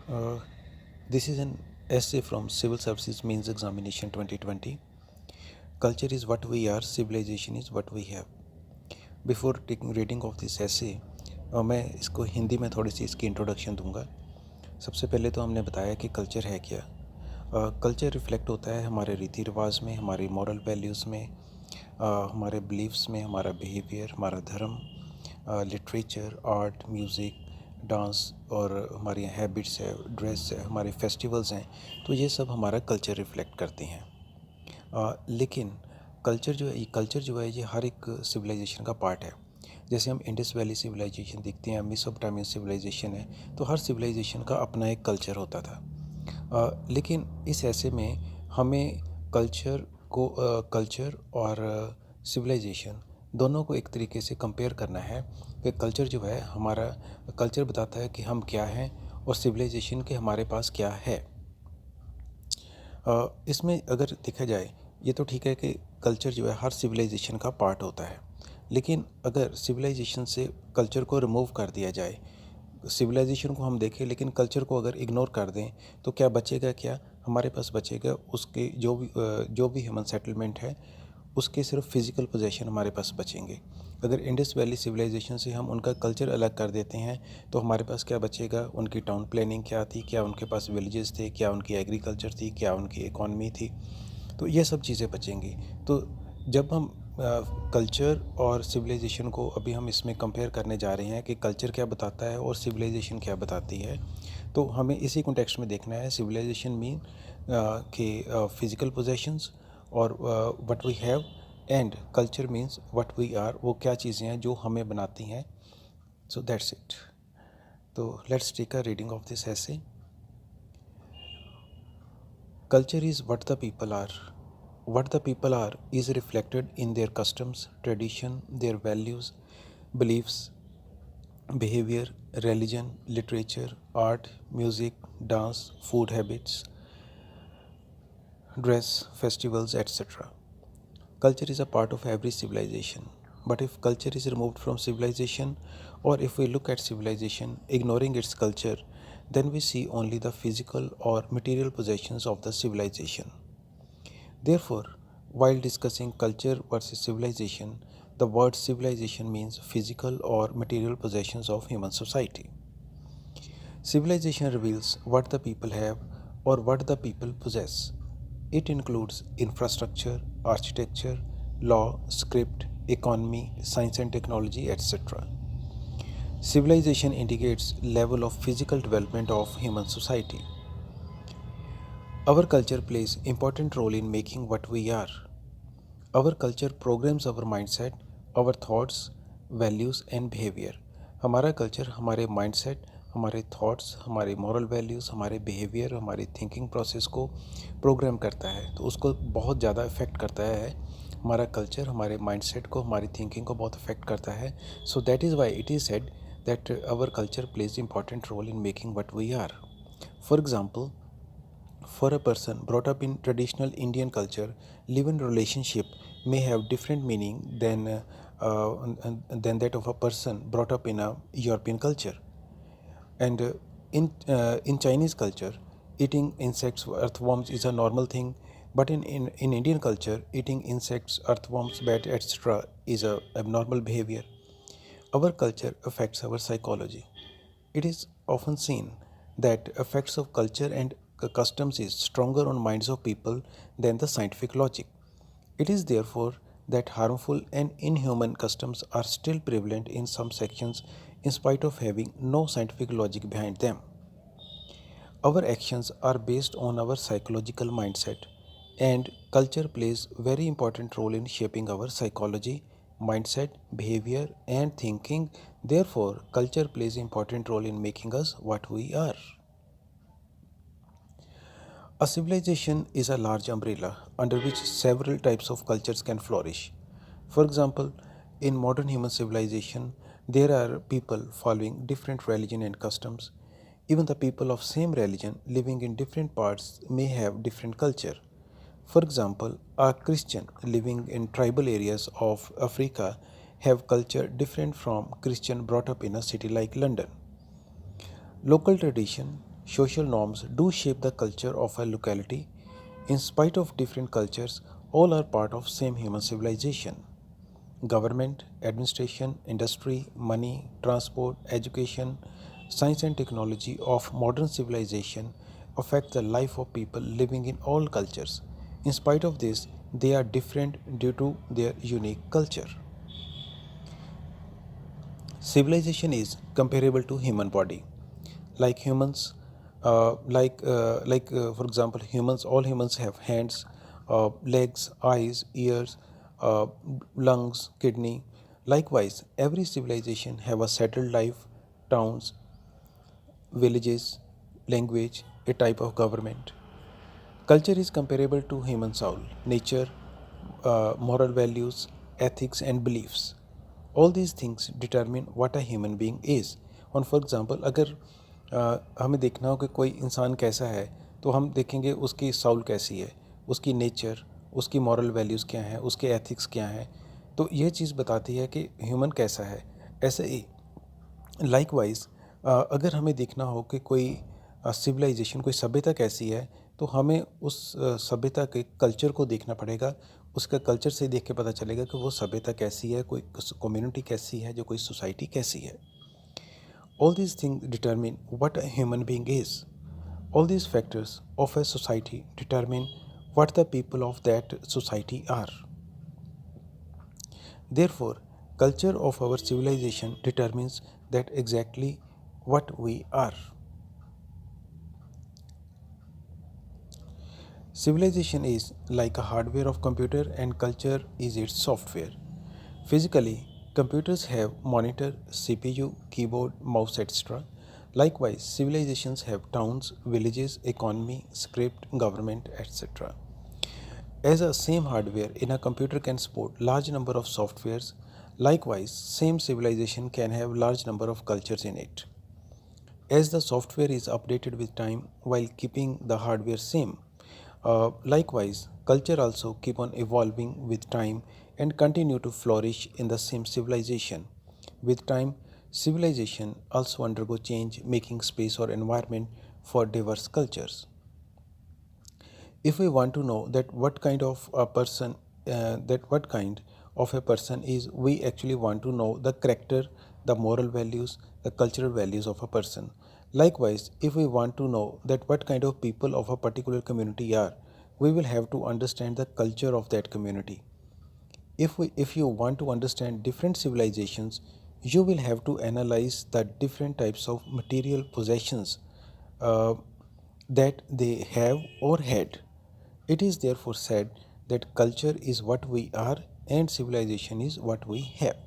Uh, this is an essay from Civil Services Means Examination 2020. Culture is what we are, civilization is what we have. Before taking reading of this essay, मैं इसको हिंदी में थोड़ी सी इसकी introduction दूंगा. सबसे पहले तो हमने बताया कि कल्चर है क्या. कल्चर रिफ्लेक्ट होता है हमारे रीति रिवाज में, हमारी मॉरल वैल्यूज़ में, हमारे बिलीव्स में, हमारा बिहेवियर, हमारा धर्म, लिटरेचर, आर्ट, म्यूज़िक, डांस और हमारी हैबिट्स है, ड्रेस है, हमारे फेस्टिवल्स हैं. तो ये सब हमारा कल्चर रिफ्लेक्ट करते हैं. लेकिन कल्चर जो है ये हर एक सिविलाइजेशन का पार्ट है. जैसे हम इंडस वैली सिविलाइजेशन देखते हैं, मेसोपोटामियन सिविलाइजेशन है, तो हर सिविलाइजेशन का अपना एक कल्चर होता था. लेकिन इस ऐसे में हमें कल्चर और सिविलाइजेशन दोनों को एक तरीके से कंपेयर करना है कि कल्चर जो है हमारा कल्चर बताता है कि हम क्या हैं और सिविलाइजेशन के हमारे पास क्या है. इसमें अगर देखा जाए, ये तो ठीक है कि कल्चर जो है हर सिविलाइजेशन का पार्ट होता है. लेकिन अगर सिविलाइजेशन से कल्चर को रिमूव कर दिया जाए, सिविलाइजेशन को हम देखें लेकिन कल्चर को अगर इग्नोर कर दें, तो क्या बचेगा? क्या हमारे पास बचेगा? उसके जो भी ह्यूमन सेटलमेंट है उसके सिर्फ फिज़िकल पोजेशन हमारे पास बचेंगे. अगर इंडस वैली सिविलाइजेशन से हम उनका कल्चर अलग कर देते हैं तो हमारे पास क्या बचेगा? उनकी टाउन प्लानिंग क्या थी, क्या उनके पास विलेजेस थे, क्या उनकी एग्रीकल्चर थी, क्या उनकी इकॉनमी थी. तो ये सब चीज़ें बचेंगी. तो जब हम कल्चर और सिविलाइजेशन को अभी हम इसमें कंपेयर करने जा रहे हैं कि कल्चर क्या बताता है और सिविलाइजेशन क्या बताती है, तो हमें इसी कॉन्टेक्स्ट में देखना है. सिविलाइजेशन मीन कि फिज़िकल पोजेशंस और what we have, and culture means what we are, वो क्या चीज़ें हैं जो हमें बनाती हैं. So that's it. तो let's take a reading of this essay. Culture is what the people are. What the people are is reflected in their customs, tradition, their values, beliefs, behavior, religion, literature, art, music, dance, food habits, dress, festivals, etc. Culture is a part of every civilization. But if culture is removed from civilization, or if we look at civilization ignoring its culture, then we see only the physical or material possessions of the civilization. Therefore, while discussing culture versus civilization, the word civilization means physical or material possessions of human society. Civilization reveals what the people have or what the people possess. It includes infrastructure, architecture, law, script, economy, science and technology, etc. Civilization indicates level of physical development of human society. Our culture plays important role in making what we are. Our culture programs our mindset, our thoughts, values and behavior. हमारा culture हमारे mindset, हमारे thoughts, हमारे moral values, हमारे behaviour, हमारी thinking process को programme करता है. तो उसको बहुत ज़्यादा इफ़ेक्ट करता है. हमारा कल्चर हमारे माइंडसेट को, हमारी थिंकिंग को बहुत इफ़ेक्ट करता है. So that is why it is said that our culture plays important role in making what we are. For example, for a person brought up in traditional Indian culture, live-in relationship may have different meaning than that of a person brought up in a European culture. And in Chinese culture, eating insects, earthworms is a normal thing, but in Indian culture, eating insects, earthworms, bat, etc. is a abnormal behavior. Our culture affects our psychology. It is often seen that effects of culture and customs is stronger on minds of people than the scientific logic. It is therefore that harmful and inhuman customs are still prevalent in some sections in spite of having no scientific logic behind them. Our actions are based on our psychological mindset, and culture plays very important role in shaping our psychology, mindset, behavior and thinking. Therefore, culture plays important role in making us what we are. A civilization is a large umbrella under which several types of cultures can flourish. For example, in modern human civilization, there are people following different religion and customs. Even the people of same religion living in different parts may have different culture. For example, a Christian living in tribal areas of Africa have culture different from Christian brought up in a city like London. Local tradition social norms do shape the culture of a locality. In spite of different cultures, all are part of same human civilization. Government, administration, industry, money, transport, education, science and technology of modern civilization affect the life of people living in all cultures. In spite of this, they are different due to their unique culture. Civilization is comparable to human body. Like humans, for example, humans, all humans have hands, legs, eyes, ears, uh, lungs, kidney. Likewise, every civilization have a settled life, towns, villages, language, a type of government. Culture is comparable to human soul, nature, moral values, ethics, and beliefs. All these things determine what a human being is. और for example अगर हमें देखना हो कि कोई इंसान कैसा है तो हम देखेंगे उसकी साउल कैसी है, उसकी नेचर, उसकी मॉरल वैल्यूज़ क्या हैं, उसके एथिक्स क्या हैं. तो यह चीज़ बताती है कि ह्यूमन कैसा है. ऐसे ही लाइकवाइज अगर हमें देखना हो कि कोई सिविलाइजेशन, कोई सभ्यता कैसी है, तो हमें उस सभ्यता के कल्चर को देखना पड़ेगा. उसका कल्चर से देख के पता चलेगा कि वो सभ्यता कैसी है, कोई कम्युनिटी कैसी है, जो कोई सोसाइटी कैसी है. All these things determine what a human being is. All these factors of a society determine what the people of that society are. Therefore, culture of our civilization determines that exactly what we are. Civilization is like a hardware of computer and culture is its software. Physically, computers have monitor, CPU, keyboard, mouse, etc. Likewise, civilizations have towns, villages, economy, script, government, etc. As a same hardware in a computer can support large number of softwares, likewise same civilization can have large number of cultures in it. As the software is updated with time while keeping the hardware same, likewise culture also keep on evolving with time and continue to flourish in the same civilization. With time, civilization also undergo change, making space or environment for diverse cultures. If we want to know that what kind of a person that what kind of a person is, we actually want to know the character, the moral values, the cultural values of a person. Likewise, if we want to know that what kind of people of a particular community are, we will have to understand the culture of that community. If you want to understand different civilizations, you will have to analyze the different types of material possessions uh, that they have or had. It is therefore said that culture is what we are and civilization is what we have.